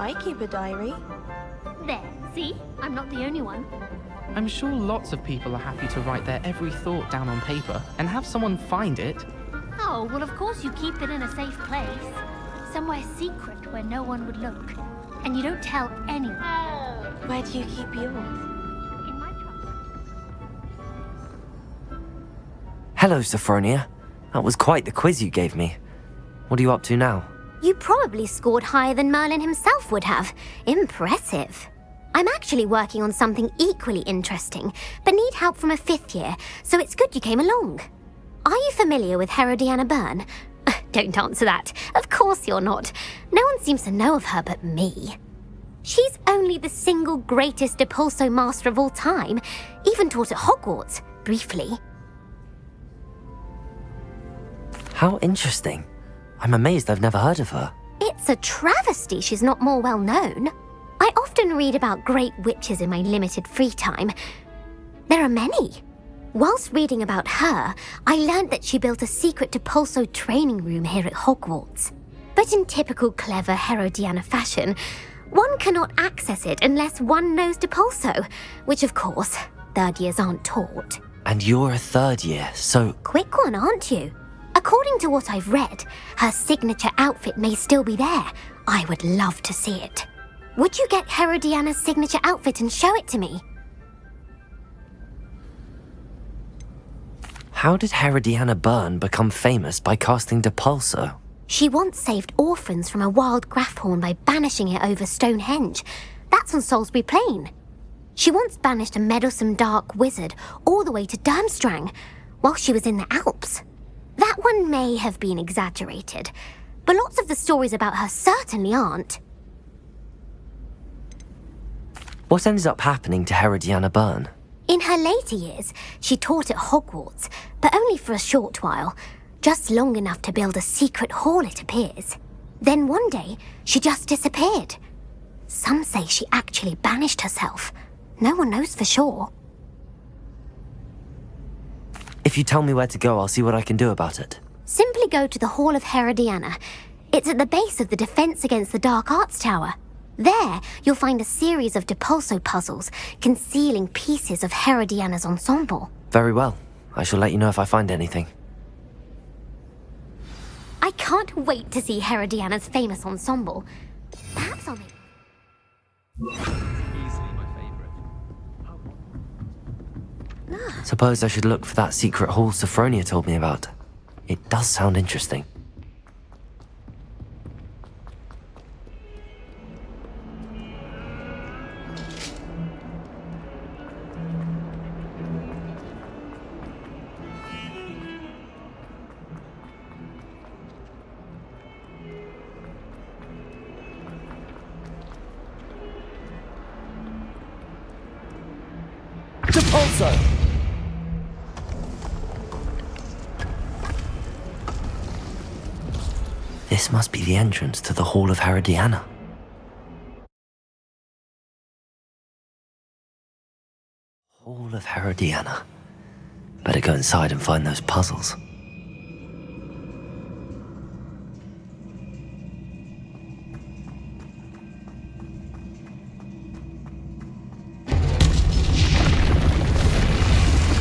I keep a diary. There, see? I'm not the only one. I'm sure lots of people are happy to write their every thought down on paper and have someone find it. Oh, well, of course you keep it in a safe place. Somewhere secret where no one would look. And you don't tell anyone. Where do you keep yours? In my trunk. Hello, Sophronia. That was quite the quiz you gave me. What are you up to now? You probably scored higher than Merlin himself would have. Impressive. I'm actually working on something equally interesting, but need help from a 5th year, so it's good you came along. Are you familiar with Herodiana Byrne? Don't answer that. Of course you're not. No one seems to know of her but me. She's only the single greatest Depulso master of all time, even taught at Hogwarts, briefly. How interesting. I'm amazed I've never heard of her. It's a travesty she's not more well known. I often read about great witches in my limited free time. There are many. Whilst reading about her, I learned that she built a secret Depulso training room here at Hogwarts. But in typical clever Herodiana fashion, one cannot access it unless one knows Depulso, which of course, 3rd years aren't taught. And you're a 3rd year, so... Quick one, aren't you? According to what I've read, her signature outfit may still be there. I would love to see it. Would you get Herodiana's signature outfit and show it to me? How did Herodiana Byrne become famous by casting Depulso? She once saved orphans from a wild Grafhorn by banishing it over Stonehenge. That's on Salisbury Plain. She once banished a meddlesome dark wizard all the way to Durmstrang while she was in the Alps. That one may have been exaggerated, but lots of the stories about her certainly aren't. What ended up happening to Herodiana Byrne? In her later years, she taught at Hogwarts, but only for a short while, just long enough to build a secret hall, it appears. Then one day, she just disappeared. Some say she actually banished herself. No one knows for sure. If you tell me where to go, I'll see what I can do about it. Simply go to the Hall of Herodiana. It's at the base of the Defense Against the Dark Arts Tower. There, you'll find a series of Depulso puzzles concealing pieces of Herodiana's ensemble. Very well. I shall let you know if I find anything. I can't wait to see Herodiana's famous ensemble. Perhaps I'll make... Easily my favorite. Suppose I should look for that secret hall Sophronia told me about. It does sound interesting. Depulso! This must be the entrance to the Hall of Herodiana. Hall of Herodiana. Better go inside and find those puzzles.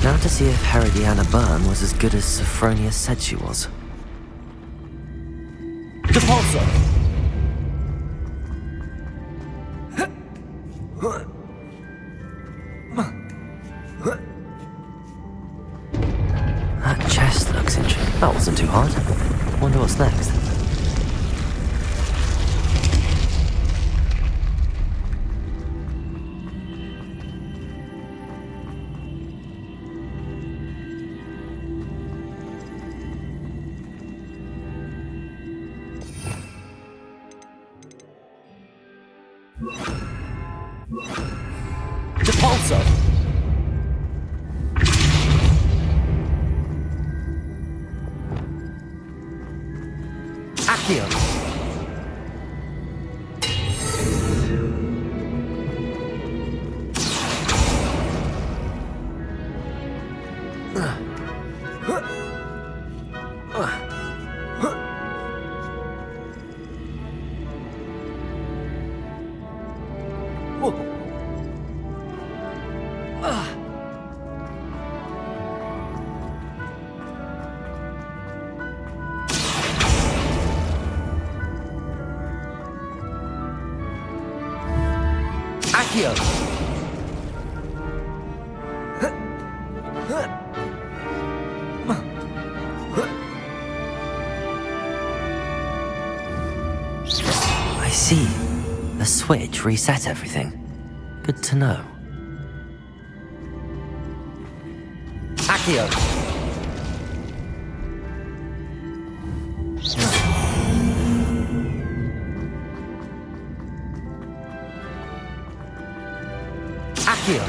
Now to see if Herodiana Byrne was as good as Sophronia said she was. Depulso! That chest looks interesting. That wasn't too hard. Wonder what's next. Depulso! Accio! Accio! I see. The switch reset everything. Good to know. Accio! Accio!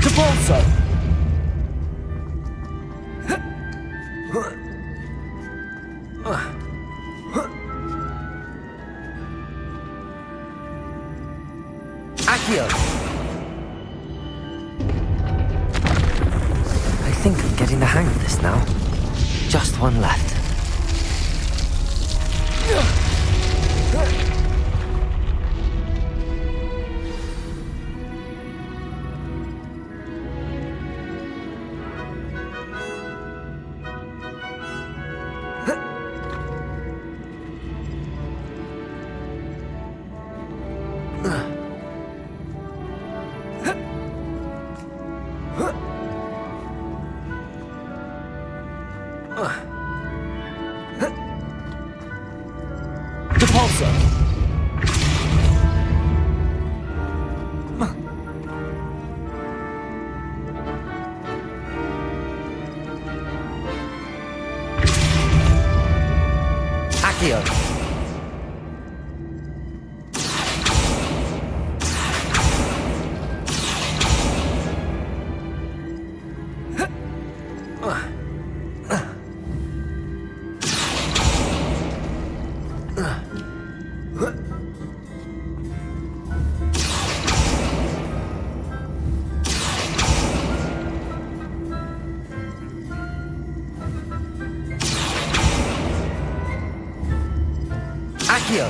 Depulso! Accio! I think I'm getting the hang of this now. Just one left. Depulso! Accio! Accio!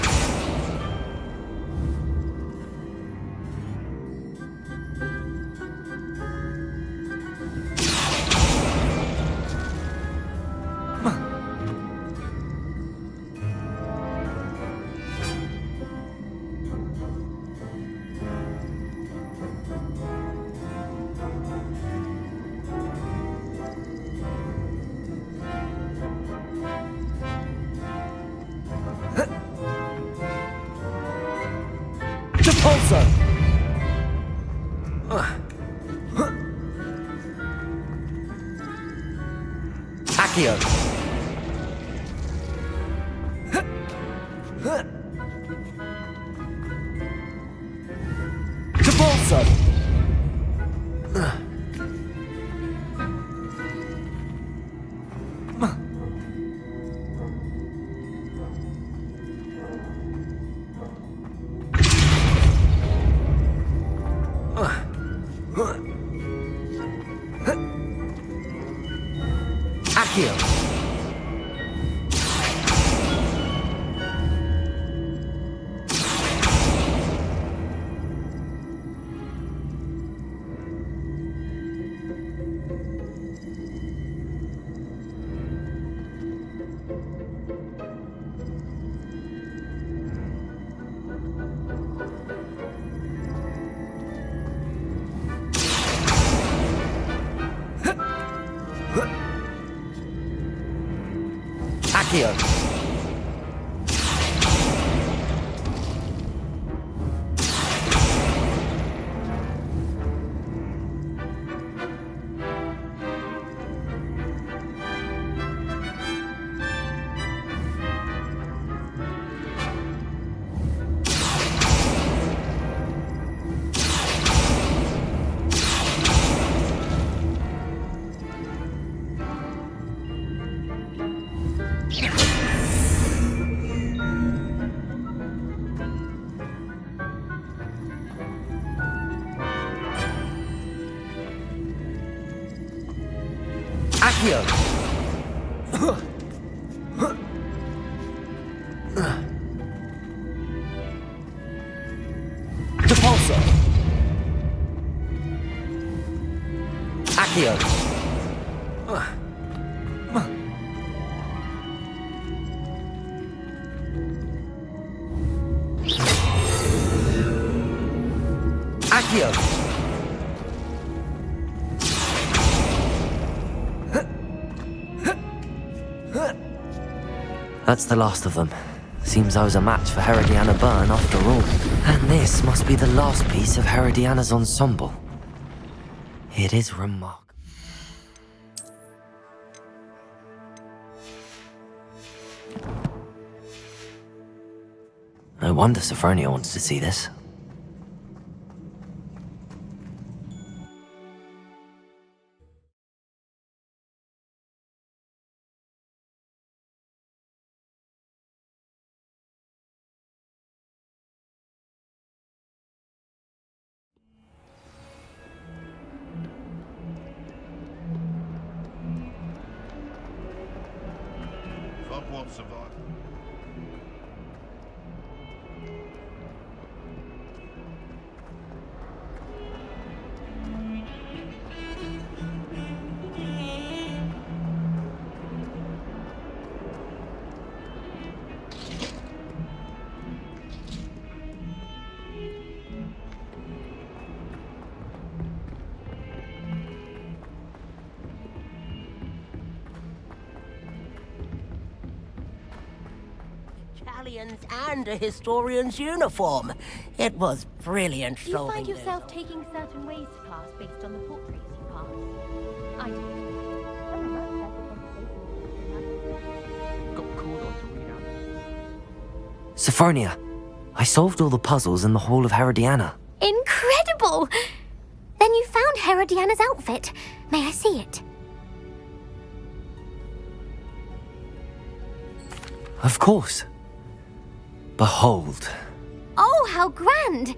Depulso! Accio! Depulso! Accio! Accio! Accio! Depulso! Accio! Accio! That's the last of them. Seems I was a match for Herodiana Byrne after all. And this must be the last piece of Herodiana's ensemble. It is remarkable. No wonder Sophronia wants to see this. Hogwarts survived. Italians and a historian's uniform. It was brilliant Do you solving find this. yourself taking certain ways to class based on the portraits you pass? I do. Got called on to read out. Sophronia, I solved all the puzzles in the Hall of Herodiana. Incredible! Then you found Herodiana's outfit. May I see it? Of course. Behold. Oh, how grand!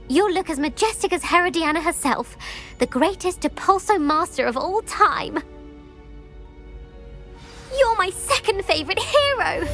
You'll look as majestic as Herodiana herself, the greatest Depulso master of all time. You're my second favorite hero!